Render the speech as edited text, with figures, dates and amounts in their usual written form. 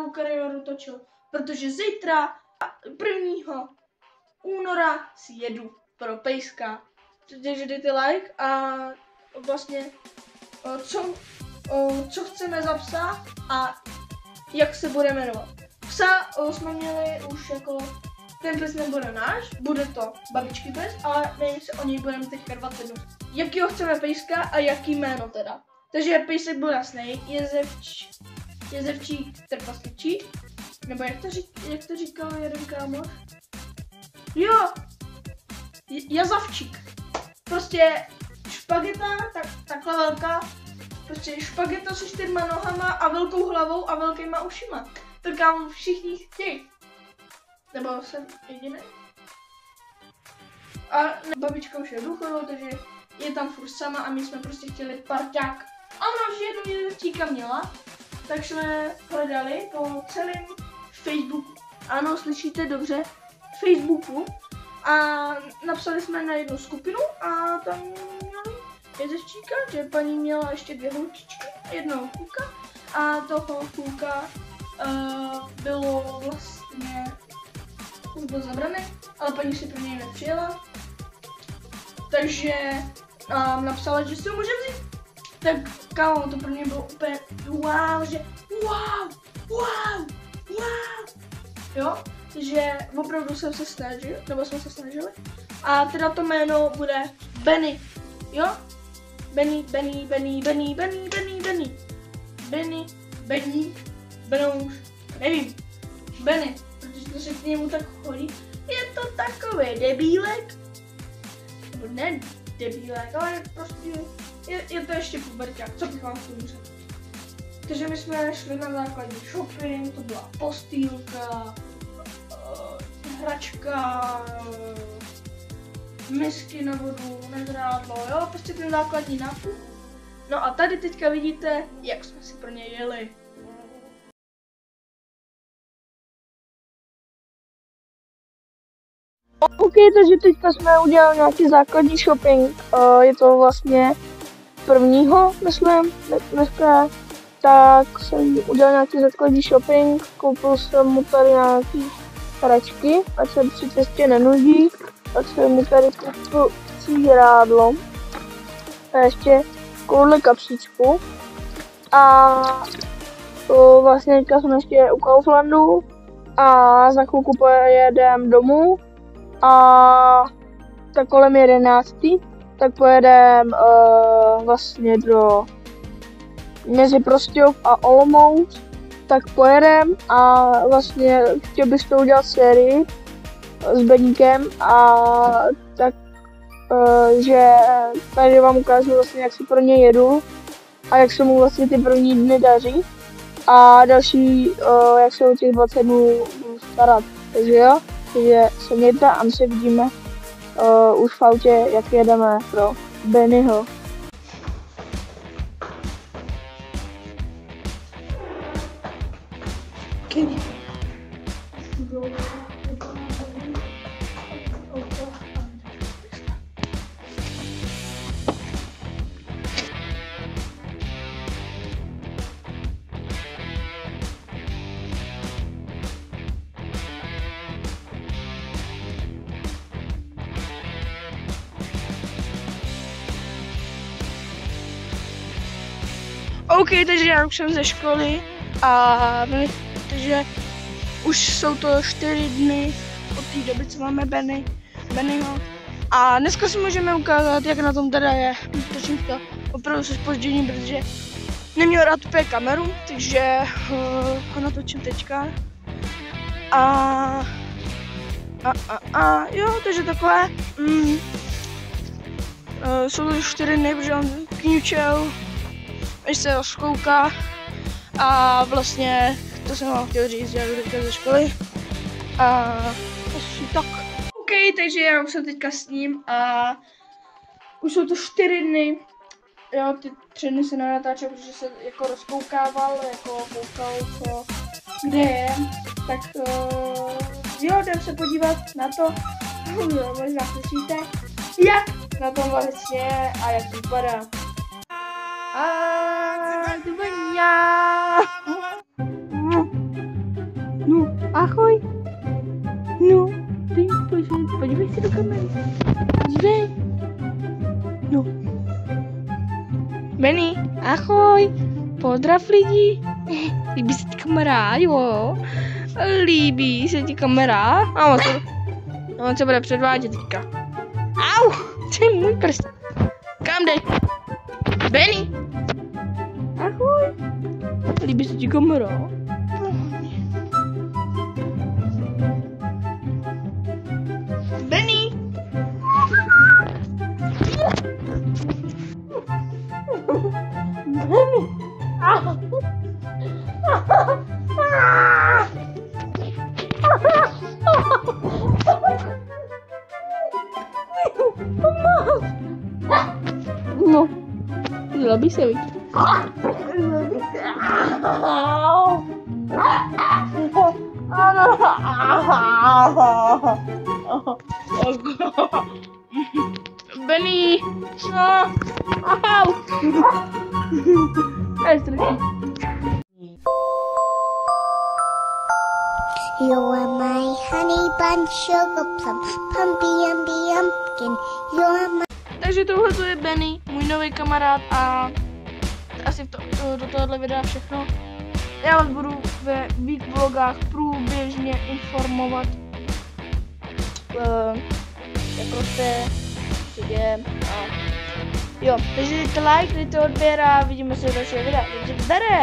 novou kariéru točil, protože zítra, 1. února, si jedu pro pejska. Takže dejte like a vlastně co chceme za psa a jak se bude jmenovat. Psa jsme měli už jako, ten pes nebude náš, bude to babičky pes, ale my se o něj budeme teďka 20 dnů. Jakýho chceme pejska a jaký jméno teda. Takže pejsek byl jasný, jezevčík, trpasličí, nebo jak to říkal jeden kámoš? Jo, jazavčík. Prostě špageta, takhle velká, prostě špageta se 4 nohama a velkou hlavou a velkýma ušima. To kámo všichni chtějí. Nebo jsem jediný. A babička už je v důchodu, takže je tam furt sama a my jsme prostě chtěli parťák. A ona už jednou jezevčíka měla, tak jsme hledali po celém Facebooku. Ano, slyšíte dobře, Facebooku. A napsali jsme na jednu skupinu a tam měli jezevčíka, že paní měla ještě 2 holčičky a jednoho kluka. A toho kluka bylo vlastně, už byl zabraný, ale paní si pro něj nepřijela. Takže nám napsala, že si ho může vzít. Tak kámo, to pro mě bylo úplně wow, že wow. Jo, že opravdu jsem se snažil, nebo jsme se snažili. A teda to jméno bude Benny, jo? Benny, Benouš, nevím. Benny, protože to se k němu tak chodí. Je to takový debílek, nebo ne debílek, ale prostě je to ještě puberťák, co bych vám k tomu řekl. Takže my jsme šli na základní shopping, to byla postýlka, hračka, misky na vodu, nezrádlo, jo, prostě ten základní nákup. No a tady teďka vidíte, jak jsme si pro něj jeli. OK, takže teďka jsme udělali nějaký základní shopping, je to vlastně 1. myslím, dneska, tak jsem udělal nějaký základní shopping, koupil jsem mu tady nějaký hračky, ať se při cestě nenudí, tak jsem mu tady koupil círádlo a ještě koule kapsičku a to vlastně teďka jsme ještě u Kauflandu a za chvilku pojedeme domů a tak kolem 11. tak pojedeme vlastně mezi Prostějov a Olomouc, tak pojedem a vlastně chtěl bych to udělat sérii s Beníkem a tak, že tady vám ukážu vlastně, jak si pro ně jedu a jak se mu vlastně ty první dny daří a další, jak se o těch 20 dnů budu starat, takže jo, takže se mějte a my se vidíme už v autě, jak jedeme pro Bennyho. OK, takže já už jsem ze školy a takže už jsou to 4 dny od té doby, co máme Bennyho. A dneska si můžeme ukázat, jak na tom teda je. Točím to opravdu se zpožděním, protože neměl rád úplně kameru, takže ho natočím teďka. Jo, takže takhle. Jsou to 4 dny, protože on kňučel, až se rozkouká a vlastně to jsem vám chtěl říct, já jdu teďka ze školy a asi tak. OK, takže já už jsem teďka s ním a už jsou to 4 dny, jo, ty 3 dny se nenatáčel, protože se jako rozkoukával, jako koukal, co kde je, tak jo, jdem se podívat na to, možná slyšíte, jak na tom vlastně je a jak vypadá. A No, ahoj. No, ty, podívej se do kamery. Dívej. No. Benny, ahoj. Pozdrav lidi. Líbí se ti kamera, jo? Líbí se ti kamera? A on se bude předvádět teďka. Au, to je můj prst. Kam jdeš? Benny. Ahoj. Líbí se ti kamera? Benny. Benny. No, zlobí se, víš? Benny! Au! You are my honey bun, sugar plum, pumpy umby umpkin. You are my... Takže tohle to je Benny, můj nový kamarád a asi do tohohle videa všechno. Já vás budu ve week vlogách průběžně informovat, jak roste, co děje a jo, takže dejte like, dejte odběr a vidíme se v dalšího videa. Takže zdare!